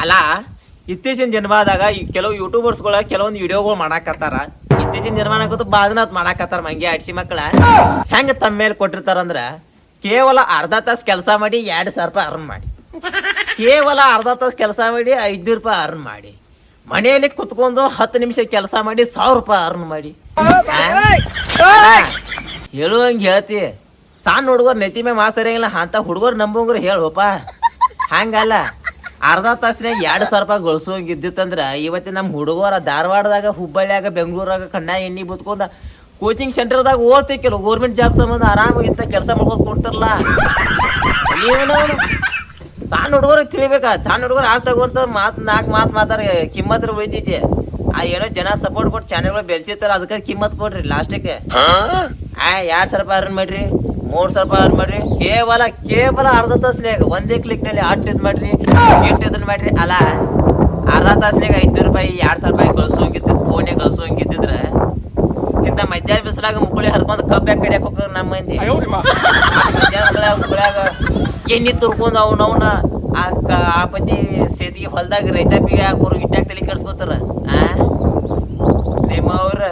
ಅಲ್ಲ ಇತ್ತೀಚಿನ ಜನ್ಮದಾಗ ಕೆಲವು ಯೂಟ್ಯೂಬರ್ಸ್ಗಳ ಕೆಲವೊಂದು ವಿಡಿಯೋಗಳು ಮಾಡಾಕತ್ತಾರ. ಇತ್ತೀಚಿನ ಜನ್ಮಾನಕ್ಕೂ ಬಾದನಾಥ್ ಮಾಡಾಕತ್ತಾರ. ಮಂಗೆ ಅಡ್ಸಿ ಮಕ್ಕಳ ಹೆಂಗ ತಮ್ಮ ಮೇಲೆ ಕೊಟ್ಟಿರ್ತಾರಂದ್ರ ಕೇವಲ ಅರ್ಧ ತಾಸು ಕೆಲಸ ಮಾಡಿ 2,000 ರೂಪಾಯಿ ಅರ್ನ್ ಮಾಡಿ, ಕೇವಲ ಅರ್ಧ ತಾಸು ಕೆಲಸ ಮಾಡಿ 500 ರೂಪಾಯಿ ಅರ್ನ್ ಮಾಡಿ, ಮನೆಯಲ್ಲಿ ಕುತ್ಕೊಂಡು 10 ನಿಮಿಷ ಕೆಲಸ ಮಾಡಿ 1,000 ರೂಪಾಯಿ ಅರ್ನ್ ಮಾಡಿ. ಹೇಳುವಂಗೆ ಹೇಳ್ತಿ. ಸಣ್ಣ ಹುಡುಗರು ನೆತಿ ಮೇ ಮಾಸರಿಯಂಗಿಲ್ಲ ಅಂತ ಹುಡುಗರು ನಂಬಂಗ್ರು ಹೇಳುವಪ್ಪ. ಹಂಗಲ್ಲ, ಅರ್ಧ ತಾಸಿನಾಗ 2,000 ರೂಪಾಯಿ ಗಳಿಸೋಂಗಿದ್ದಿತ್ತಂದ್ರ ಇವತ್ತಿನ ನಮ್ಮ ಹುಡುಗರ ಧಾರವಾಡದಾಗ, ಹುಬ್ಬಳ್ಳಿಯಾಗ, ಬೆಂಗಳೂರಾಗ ಕಣ್ಣ ಎಣ್ಣಿ ಬುತ್ಕೊಂಡ ಕೋಚಿಂಗ್ ಸೆಂಟರ್ದಾಗ ಓದ್ತಿ ಕೆಲವು ಗೌರ್ಮೆಂಟ್ ಜಾಬ್ ಸಂಬಂಧ ಆರಾಮಾಗಿ ಇಂಥ ಕೆಲಸ ಮಾಡ್ಕೊಂಡು ಕೊಡ್ತಾರಲ್ಲ. ನೀವು ಸಣ್ಣ ಹುಡುಗರು ತಿಳಿಬೇಕಾ? ಸಣ್ಣ ಹುಡುಗರು ಆಗ ತಗೋಂತ ನಾಲ್ಕು ಮಾತು ಮಾತಾಡ ಕಿಮ್ಮತ್ರ ಒಯ್ತೈತಿ. ಏನೋ ಜನ ಸಪೋರ್ಟ್ ಕೊಟ್ಟು ಚಾನೆಲ್ಗಳು ಬೆಳೆಸಿರ್ತಾರ, ಅದಕ್ಕೆ ಕಿಮ್ಮತ್ ಕೊಡ್ರಿ. ಲಾಸ್ಟಕ್ಕೆ 2,000 ರೂಪಾಯಿ ಅರ್ನ್ ಮಾಡ್ರಿ, 3,000 ರೂಪಾಯಿ ಅರ್ನ್ ಮಾಡ್ರಿ. ಕೇವಲ ಅರ್ಧ ತಾಸ್ನಾಗ ಒಂದೇ ಕ್ಲಿಕ್ನಲ್ಲಿ ಇದ್ ಮಾಡ್ರಿ, ಇದನ್ನ ಮಾಡ್ರಿ. ಅಲ್ಲ ಅರ್ಧ ತಾಸ್ನಾಗ 500 ರೂಪಾಯಿ 2,000 ರೂಪಾಯಿ ಗಳಿಸೋಂಗಿದ್ದು, ಫೋನೇ ಗಳಿಸೋಂಗಿದ್ದಿದ್ರ ಇಂಥ ಮಧ್ಯಾಹ್ನ ಬಿಸಿಲಾಗ ಮುಕ್ಕಳಿ ಹರ್ಕೊಂಡು ಕಬ್ಬಾಗ ಕಡಿಯಾಕ ಹೋಗ್ತಾರೆ ನಮ್ಮ ಮಂದಿ. ಮಧ್ಯಾಹ್ನ ಮುಕ್ಕಳ್ಯಾಗ ಎಣ್ಣಿ ತುರ್ಕೊಂಡು ಅವನವನ ಆ ಪತಿ ಸೇತಿಗೆ ಹೊಲ್ದಾಗ ರೈತಾಪಿಗೆ ಹಾಕೋರು ಇಟ್ಟಾಗ ತಲೆ ಕೆಡ್ಸ್ಕೊತಾರ. ನಿಮ್ಮವ್ರ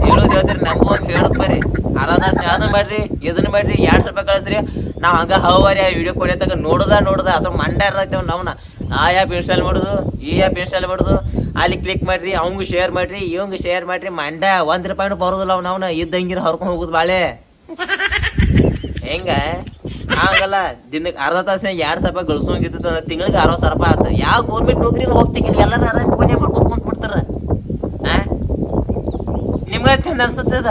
ಹೇಳೋದು ಹೇಳ್ತೀರಿ, ನಮ್ಮವ್ರು ಹೇಳೋದು ಬರ್ರಿ. ಅರ್ಧ ಅದನ್ನ ಮಾಡ್ರಿ, ಇದನ್ನ ಮಾಡ್ರಿ, 2,000 ರೂಪಾಯಿ ಕಳಿಸ್ರಿ. ನಾವು ಹಂಗ ಹವಾರಿ ಆ ವಿಡಿಯೋ ಕೊಡೋದಾಗ ನೋಡ್ದ ಅದ್ರ ಮಂಡ ಇರ್ತೇವೆ ನಾವ್ನ. ಆ ಆ್ಯಪ್ ಇನ್ಸ್ಟಾಲ್ ಮಾಡೋದು, ಈ ಆ್ಯಪ್ ಇನ್ಸ್ಟಾಲ್ ಮಾಡೋದು, ಅಲ್ಲಿ ಕ್ಲಿಕ್ ಮಾಡ್ರಿ, ಅವಂಗ ಶೇರ್ ಮಾಡ್ರಿ, ಇವಂಗ ಶೇರ್ ಮಾಡ್ರಿ. ಮಂಡ 1 ರೂಪಾಯಿನೂ ಬರೋದಿಲ್ಲ ನಾವ್ನ ಇದ್ದಂಗಿರ ಹೊರ್ಕೊಂಡು ಹೋಗುದು ಬಾಳೆ. ಹೆಂಗ ಆಗಲ್ಲ. ದಿನಕ್ಕೆ ಅರ್ಧ ತಾಸಿನಾಗ 2,000 ರೂಪಾಯಿ ಗಳಿಸೋಂಗಿದ್ದು ತಿಂಗಳಿಗೆ 60,000 ರೂಪಾಯಿ ಆತ. ಯಾವ ಗೌರ್ಮೆಂಟ್ ನೌಕರಿನ ಹೋಗ್ತಿಲ್ಲ, ಎಲ್ಲರೂ ಆರಾಮ ಫೋನೇ ಮಾಡ್ಕೊಂಡು ಕುಂತ್ಬಿಡ್ತಾರ. ನಿಮ್ಗೆ ಚಂದ ಅನ್ಸುತ್ತದ?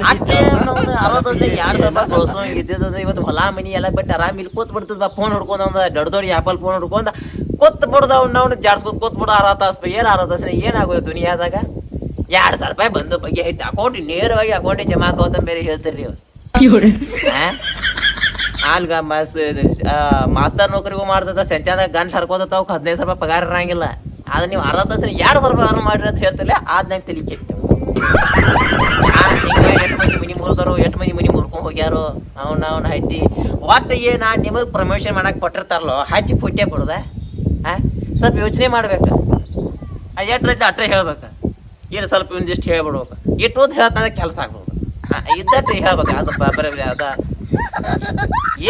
60,000 ರೂಪಾಯಿ ಗಳಿಸೋಂಗಿದ್ದ ಇವತ್ತು ಹೊಲ ಮನಿ ಎಲ್ಲ ಬಿಟ್ಟು ಆರಾಮ್ ಇಲ್ಲಿ ಕೂತ್ ಬಿಡ್ತದ. ಫೋನ್ ಹೊಡ್ಕೊಂಡ್ ದೊಡ್ಡ ಆಪಲ್ ಫೋನ್ ಹೊಡ್ಕೊಂಡ ಕೊತ್ ಬಿಡ್ದ ಅವ್ನ ಜಾಡ್ಸ್ಕೊತ್ ಕೂತ್ 60 ತಾಸು. ಏನು 60 ತಾಸಿನ ಏನಾಗೋದು ದುನಿಯಾದಾಗ? 2,000 ರೂಪಾಯಿ ಬಂದು ಬಗ್ಗೆ ಐತಿ ಅಕೌಂಟ್, ನೇರವಾಗಿ ಅಕೌಂಟಿಗೆ ಜಮಾ ಆಗೋತ ಬೇರೆ ಹೇಳ್ತೀರಿ ನೀವು. ಆಲ್ಗ ಮಾಸ್ತರ್ ನೌಕರಿಗೂ ಮಾಡ್ತದ, ಸಂಚಾದಾಗ ಗಂಟು ಹರ್ಕೋತ 15,000 ರೂಪಾಯಿ ಪಗಾರ ಇರಂಗಿಲ್ಲ. ಆದ್ರೆ ನೀವು ಅರ್ಧ ತಾಸಿನ 2,000 ರೂಪಾಯಿ ಅರ್ನ್ ಮಾಡ್ರಿ ಅಂತ ಹೇಳ್ತಿಲ್ಲ. ಆದ್ನಾಗ ತಲೆ ಕೆಟ್ಟು ಎಷ್ಟು ಮಂದಿ ಮನಿ ಮುರಿದಾರೋ, ಎಷ್ಟು ಮಂದಿ ಮನಿ ಮುರ್ಕೊಂಡು ಹೋಗ್ಯಾರೋ ಅವ್ನ ಹಟ್ಟಿ. ಒಟ್ಟು ನಿಮಗೆ ಪ್ರಮೋಷನ್ ಮಾಡಕ್ಕೆ ಕೊಟ್ಟಿರ್ತಾರಲ್ಲೋ, ಹಚ್ಚಿ ಫುಟ್ಟೆ ಬಿಡುದ. ಸ್ವಲ್ಪ ಯೋಚನೆ ಮಾಡ್ಬೇಕು. ಎಷ್ಟ್ರೈತೆ ಅಟ್ರೆ ಹೇಳ್ಬೇಕು. ಏನು ಸ್ವಲ್ಪ ಒಂದಿಷ್ಟು ಹೇಳ್ಬಿಡ್ಬೇಕು. ಇಟ್ಟೋದು ಹೇಳ್ತಂದ್ರೆ ಕೆಲಸ ಆಗ್ಬೋದು. ಇದ್ದಟ್ಟು ಹೇಳ್ಬೇಕು. ಅದು ಬರೀ ಅದ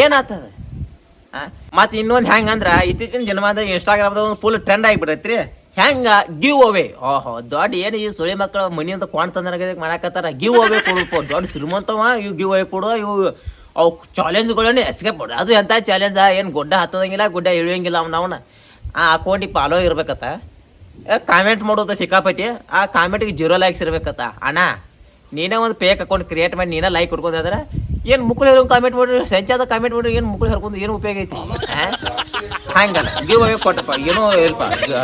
ಏನಾಗ್ತದ. ಮತ್ತು ಇನ್ನೊಂದು ಹೆಂಗಂದ್ರೆ ಇತ್ತೀಚಿನ ಜನ್ಮದಾಗ ಇನ್ಸ್ಟಾಗ್ರಾಮ್ದಾಗ ಒಂದು ಫುಲ್ ಟ್ರೆಂಡ್ ಆಗಿಬಿಡೈತ್ರಿ. ಹೆಂಗ ಗಿವ್ ಅವೇ. ಓಹೋ ದೊಡ್ಡ ಏನು ಈ ಸುಳಿ ಮಕ್ಕಳ ಮನಿ ಅಂತ ಕೊಂಡ್ ತಂದ್ರೆ ಮಾಡಾಕತ್ತಾರ. ಗಿವ್ ಅವೇ ಕೊಡಪ್ಪ, ದೊಡ್ಡ ಶ್ರೀಮಂತವ ಇವು ಗಿವ್ ಅವೇ ಕೊಡು. ಇವು ಅವು ಚಾಲೆಂಜ್ಗಳನ್ನ ಎಸ್ಕೇಪ್ ಕೊಡು. ಅದು ಎಂಥ ಚಾಲೆಂಜ? ಏನು ಗುಡ್ಡ ಹತ್ತದಂಗಿಲ್ಲ, ಗುಡ್ಡ ಇಳಿಯೋಂಗಿಲ್ಲ. ಅವನ ಆ ಅಕೌಂಟಿಗೆ ಫಾಲೋ ಇರ್ಬೇಕತ್ತ, ಕಾಮೆಂಟ್ ಮಾಡೋದು ಸಿಕ್ಕಾಪಟ್ಟಿ. ಆ ಕಾಮೆಂಟಿಗೆ 0 ಲೈಕ್ಸ್ ಇರ್ಬೇಕತ್ತ. ಅಣ್ಣ ನೀನೇ ಒಂದು ಫೇಕ್ ಅಕೌಂಟ್ ಕ್ರಿಯೇಟ್ ಮಾಡಿ ನೀನೇ ಲೈಕ್ ಕೊಡ್ಕೊಂಡ್ರೆ ಏನು ಮುಕ್ಕಳು ಹೇಳೋ ಕಾಮೆಂಟ್ ಮಾಡ್ರಿ, ಸಂಚಾದ ಕಾಮೆಂಟ್ ಮಾಡ್ರಿ, ಏನು ಮುಕ್ಕಳು ಹೇಳ್ಕೊಂಡು ಏನು ಉಪಯೋಗ ಐತಿ? ಹಂಗಲ್ಲ. ಗಿವ್ ಅವೇ ಕೊಟ್ಟಪ್ಪ, ಏನೋ ಇಲ್ಪ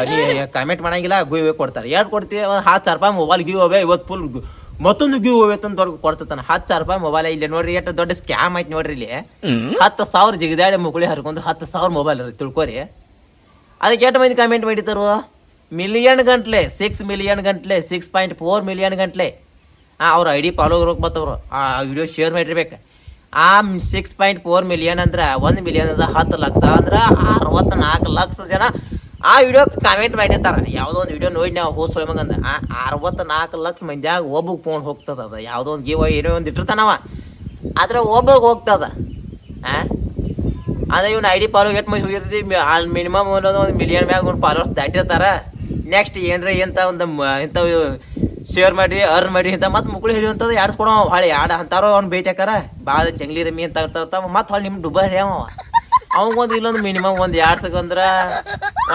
ನೀ ಕಾಮೆಂಟ್ ಮಾಡಂಗಿಲ್ಲ, ಗಿವ್ ಅವೇ ಕೊಡ್ತಾರೆ. ಎರಡು ಕೊಡ್ತೀವಿ. ಒಂದು 10,000 ರೂಪಾಯಿ ಮೊಬೈಲ್ ಗಿವ್ ಅವೇ. ಇವತ್ತು ಫುಲ್ ಮತ್ತೊಂದು ಗಿವ್ ಅವೇ ತಂದು ದೊಡ್ಡ ಕೊಡ್ತಾನೆ. 10,000 ರೂಪಾಯಿ ಮೊಬೈಲ್. ಇಲ್ಲಿ ನೋಡ್ರಿ ಎಷ್ಟು ದೊಡ್ಡ ಸ್ಕ್ಯಾಮ್ ಐತಿ ನೋಡ್ರಿ. ಇಲ್ಲಿ 10,000 ಜಿಗಿದಾಡಿ ಮುಕ್ಕಳಿ ಹರ್ಕೊಂಡು 10,000 ಮೊಬೈಲ್ ತಿಳ್ಕೊರಿ. ಅದಕ್ಕೆ ಎಷ್ಟು ಮಂದಿ ಕಾಮೆಂಟ್ ಮಾಡಿತಾರು? ಮಿಲಿಯನ್ ಗಂಟ್ಲೆ, 6 ಮಿಲಿಯನ್ ಗಂಟ್ಲೆ, 6.4 ಮಿಲಿಯನ್ ಗಂಟ್ಲೆ. ಅವ್ರ ID ಫಾಲೋ ಇರೋಕೆ ಬರ್ತವ್ರು. ಆ ವಿಡಿಯೋ ಶೇರ್ ಮಾಡಿರ್ಬೇಕು. ಆ 6.4 ಮಿಲಿಯನ್ ಅಂದ್ರೆ 1 ಮಿಲಿಯನ್ ಅದ 10 ಲಕ್ಷ ಅಂದ್ರೆ 64 ಲಕ್ಷ ಜನ ಆ ವಿಡಿಯೋಕ್ಕೆ ಕಾಮೆಂಟ್ ಮಾಡಿರ್ತಾರ. ಯಾವುದೋ ಒಂದು ವಿಡಿಯೋ ನೋಡಿ ನಾವು ಹೋಸೋಳಿ ಮಗಂದ 64 ಲಕ್ಷ ಮಂದಿಯಾಗ ಒಬ್ಬಗೆ ಫೋನ್ ಹೋಗ್ತದ. ಅದು ಯಾವುದೋ ಒಂದು ಗಿವ್ ಏನೋ ಒಂದು ಇಟ್ಟಿರ್ತಾನವ, ಆದ್ರೆ ಒಬ್ಬಗೆ ಹೋಗ್ತದ. ಅದೇ ಇವ್ನ ID ಫಾಲೋ ಎಷ್ಟು ಮಂದಿ ಹೋಗಿರ್ತೀವಿ? ಮಿನಿಮಮ್ ಒಂದು ಮಿಲಿಯನ್ ಮ್ಯಾಗ ಒಂದು ಫಾಲೋವರ್ಸ್ ದಾಟಿರ್ತಾರ. ನೆಕ್ಸ್ಟ್ ಏನ್ರ ಇಂಥ ಒಂದು ಇಂಥವು ಶೇರ್ ಮಾಡಿ ಅರ್ನ್ ಮಾಡಿ ಇಂಥ ಮತ್ತೆ ಮುಕ್ಕಳು ಹಿಡಿಯುವಂಥದ್ದು ಆಡ್ಸ್ಕೊಡೋ ಹೊಳೆ ಅಂತಾರೋ ಅವ್ನು ಭೇಟಿ ಹಾಕಾರ. ಭಾಳ ಚಂಗ್ಲಿ ರಮ್ಮಿ ಅಂತ ಇರ್ತಾವ. ಮತ್ತೆ ಹೊಳೆ ನಿಮ್ಮ ಡುಬ್ಬ ಹೇವ ಅವಂಗೊಂದು ಇಲ್ಲೊಂದು ಮಿನಿಮಮ್ ಒಂದು 2 ಸೆಕೆಂದ್ರೆ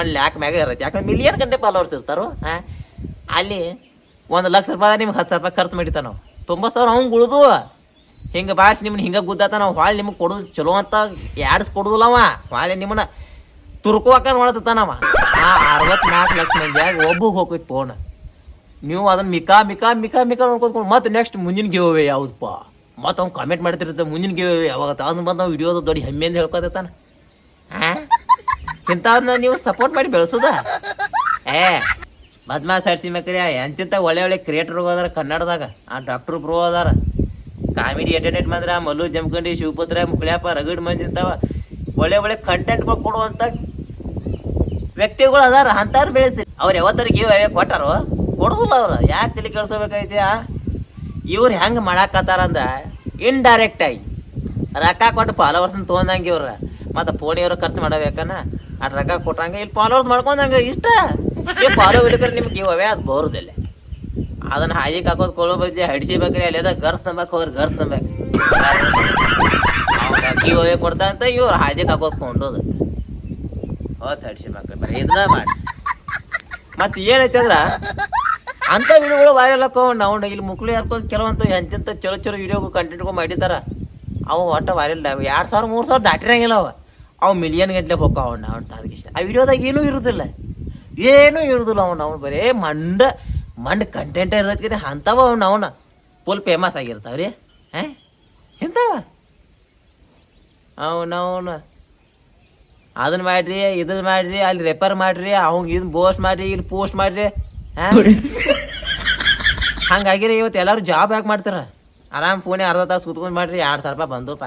1 ಲ್ಯಾಕ್ ಮ್ಯಾಗ ಇರುತ್ತೆ. ಯಾಕಂದ್ರೆ ಮಿಲಿಯನ್ ಗಂಟೆ ಫಾಲೋವರ್ಸ್ ಇರ್ತಾರೋ. ಅಲ್ಲಿ 1 ಲಕ್ಷ ರೂಪಾಯಿ ನಿಮ್ಗೆ 10,000 ರೂಪಾಯಿ ಖರ್ಚು ಮಾಡಿತಾನ ನಾವು. 90,000 ಅವ್ನು ಉಳಿದು ಹಿಂಗೆ ಬಾಡ್ಸಿ ನಿಮ್ಮನ್ನ ಹಿಂಗೆ ಗುದ್ದಾತ. ನಾವು ಹೊಳೆ ನಿಮಗೆ ಕೊಡೋದು ಚಲೋ ಅಂತ ಕೊಡುದಿಲ್ಲವ. ಹೊಳೆ ನಿಮ್ಮನ್ನ ತುರ್ಕೋಕ ನೋಡತ್ತಾನವ. 64 ಲಕ್ಷ ಮಂದಿಯಾಗ ಒಬ್ಬಗೆ ಹೋಗ್ತೈತಿ ಫೋನ್. ನೀವು ಅದನ್ನ ಮಿಕಾ ನೋಡ್ಕೊಂಡು ಮತ್ತೆ ನೆಕ್ಸ್ಟ್ ಮುಂದಿನ ಗಿವ್ ಅವೇ ಯಾವುದಪ್ಪ? ಮತ್ತು ಅವ್ನು ಕಾಮೆಂಟ್ ಮಾಡ್ತಿರ್ತಾರೆ ಮುಂದಿನ ಗಿವ್ ಅವೇ ಯಾವಾಗ ಅದನ್ನ ಬಂದು ನಾವು ವಿಡಿಯೋದ ದೊಡ್ಡ ಹೆಮ್ಮೆಯಿಂದ ಹೇಳ್ಕೊತಾನ. ಇಂಥವ್ರನ್ನ ನೀವು ಸಪೋರ್ಟ್ ಮಾಡಿ ಬೆಳೆಸೋದ? ಬದ್ಮಾಸ್ ಹರ್ಸಿ ಮಕ್ಕಳ ಎಂತಿಂತ ಒಳ್ಳೆ ಕ್ರಿಯೇಟರ್ ಅದಾರ ಕನ್ನಡದಾಗ. ಆ ಡಾಕ್ಟರ್ ಬ್ರೋ ಅದಾರ, ಕಾಮಿಡಿ ಎಂಟರ್ಟೈನ್ಮೆಂಟ್ ಬಂದ್ರೆ ಮಲ್ಲು ಜಮಖಂಡಿ, ಶಿವಪುತ್ರ, ಮುಕ್ಳ್ಯಾಪ, ರಗಡ್ ಮಂದಿ ಇರ್ತಾವ. ಒಳ್ಳೆ ಕಂಟೆಂಟ್ಗಳು ಕೊಡುವಂಥ ವ್ಯಕ್ತಿಗಳು ಅದಾರ ಅಂತಾರು ಬೆಳೆಸಿ ಅವ್ರು ಯಾವತ್ತರು ಗಿವ್ ಅವೇ ಕೊಟ್ಟಾರೋ ಕೊಡುದಿಲ್ಲ ಅವ್ರು ಯಾಕೆ ತಲೆ ಕೆಡ್ಸೋಬೇಕಾಯ್ತು ಇವ್ರು ಹೆಂಗೆ ಮಾಡಾಕತ್ತಾರ ಅಂದ್ರೆ ಇಂಡೈರೆಕ್ಟ್ ಆಗಿ ರೊಕ್ಕ ಕೊಟ್ಟು ಫಾಲೋವರ್ಸ್ನ ತೊಗೊಂಡಂಗೆ ಇವ್ರ ಮತ್ತು ಫೋನಿಯವ್ರು ಖರ್ಚು ಮಾಡಬೇಕನ್ನ ಅಷ್ಟು ರೊಕ್ಕ ಕೊಟ್ಟಂಗೆ ಇಲ್ಲಿ ಫಾಲೋವರ್ಸ್ ಮಾಡ್ಕೊಂಡಂಗೆ ಇಷ್ಟ ಈ ಫಾಲೋ ಬಿಡ್ಕರೆ ನಿಮ್ಗೆ ಗಿವ್ ಅವೇ ಅದು ಬರೋದಿಲ್ಲ ಅದನ್ನು ಹಾದಿಗೆ ಹಾಕೋದು ಕೊಳ್ಳೋ ಬಜ್ಜಿ ಹಡಿಸಿಬೇಕ್ರಿ ಅಲ್ಲೆಲ್ಲ ಗರ್ಸ್ ನಂಬಕ್ಕೆ ಹೋಗ್ರಿ ಗರ್ಸ್ ನಂಬಕ್ಕೆ ಗಿವ್ ಅವೇ ಕೊಡ್ತಾ ಅಂತ ಇವ್ರು ಹಾದಿಗೆ ಹಾಕೋದು ಕೊಂಡೋದು ಹೋತ್ ಹಡಿಸಿಬೇಕ್ರಿ ಬರೀ ಇದನ್ನ ಮಾಡಿ ಮತ್ತು ಏನೈತೆ ಅಂದ್ರೆ ಅಂಥ ವಿಡಿಯೋಗಳು ವೈರಲ್ ಹಾಕೊಂಡು ನಾವು ಇಲ್ಲಿ ಮುಕ್ಳು ಹರ್ಕೋದು ಕೆಲವಂತ ಎಂತೆಂಥ ಚಲೋ ಚಲೋ ವಿಡಿಯೋಗಳು ಕಂಟೆಂಟ್ಗಳು ಮಾಡಿದಾರ ಅವು ಒಟ್ಟು ವೈರಲ್ 2,000 3,000 ದಾಟಿರಂಗಿಲ್ಲ ಅವು ಮಿಲಿಯನ್ ಗಂಟ್ಲೆ ಹೋಗ್ತಾವ ನಾವು ಅದಕ್ಕೆ ಇಷ್ಟ ಆ ವಿಡಿಯೋದಾಗ ಏನೂ ಇರೋದಿಲ್ಲ ಅವ್ನು ಬರೀ ಮಂಡ್ ಕಂಟೆಂಟ್ ಇರ್ತೈತಿ ಅಂಥವ ಅವನ ಫುಲ್ ಫೇಮಸ್ ಆಗಿರ್ತಾವ್ರಿ ಎಂಥವ ಅವನವನು ಅದನ್ನ ಮಾಡ್ರಿ ಇದನ್ನ ಮಾಡ್ರಿ ಅಲ್ಲಿ ರೆಫರ್ ಮಾಡ್ರಿ ಅವಂಗೆ ಇದನ್ನ ಬೋಸ್ಟ್ ಮಾಡ್ರಿ ಇಲ್ಲಿ ಪೋಸ್ಟ್ ಮಾಡ್ರಿ ಹಂಗಾಗಿರಿ ಇವತ್ತು ಎಲ್ಲರೂ ಜಾಬ್ ಯಾಕೆ ಮಾಡ್ತಾರ ಆರಾಮ್ ಫೋನೇ ಅರ್ಧ ತಾಸು ಕೂತ್ಕೊಂಡು ಮಾಡ್ರಿ 2,000 ರೂಪಾಯಿ ಬಂದಪ್ಪ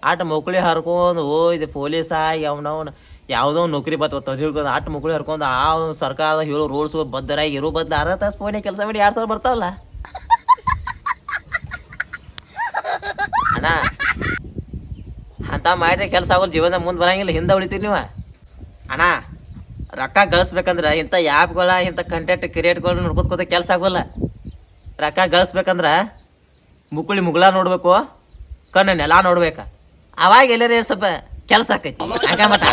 ಆಟ ಮುಕ್ಳಿ ಹರ್ಕೊಂಡು ಇದು ಪೊಲೀಸ್ ಆಗಿ ಅವನವನು ಯಾವುದೋ ನೌಕರಿ ಬರ್ತವ ಹಿಡ್ಕೊಂಡು ಆಟ ಮುಕ್ಳಿ ಹರ್ಕೊಂಡು ಆ ಸರ್ಕಾರದ ಹೀರೋ ರೂಲ್ಸ್ ಬದ್ಧರಾಗಿ ಇರೋ ಬದಲು ಅರ್ಧ ತಾಸು ಫೋನೇ ಕೆಲಸ ಮಾಡಿ 2,000 ಬರ್ತಾವಲ್ಲ ಅಣ್ಣ ಅಂತ ಮಾಡ್ರಿ ಕೆಲಸ ಆಗೋದು ಜೀವನದಾಗ ಮುಂದೆ ಬರಂಗಿಲ್ಲ ಹಿಂದೆ ಉಳಿತೀರಿ ನೀವು ಅಣ್ಣ ರೊಕ್ಕ ಗಳಿಸ್ಬೇಕಂದ್ರೆ ಇಂಥ ಆ್ಯಪ್ಗಳ ಇಂಥ ಕಂಟೆಂಟ್ ಕ್ರಿಯೇಟ್ಗಳು ನೋಡ್ಕೊತ ಕೆಲಸ ಆಗೋಲ್ಲ ರೊಕ್ಕ ಗಳಿಸ್ಬೇಕಂದ್ರೆ ಮುಗುಳ ನೋಡ್ಬೇಕು ಕಣ್ಣು ನೆಲ ನೋಡ್ಬೇಕು ಅವಾಗ ಎಲ್ಲರೂ ಸ್ವಲ್ಪ ಕೆಲಸ ಆಕೈತಿ ಹಂಗ ಮತ್ತ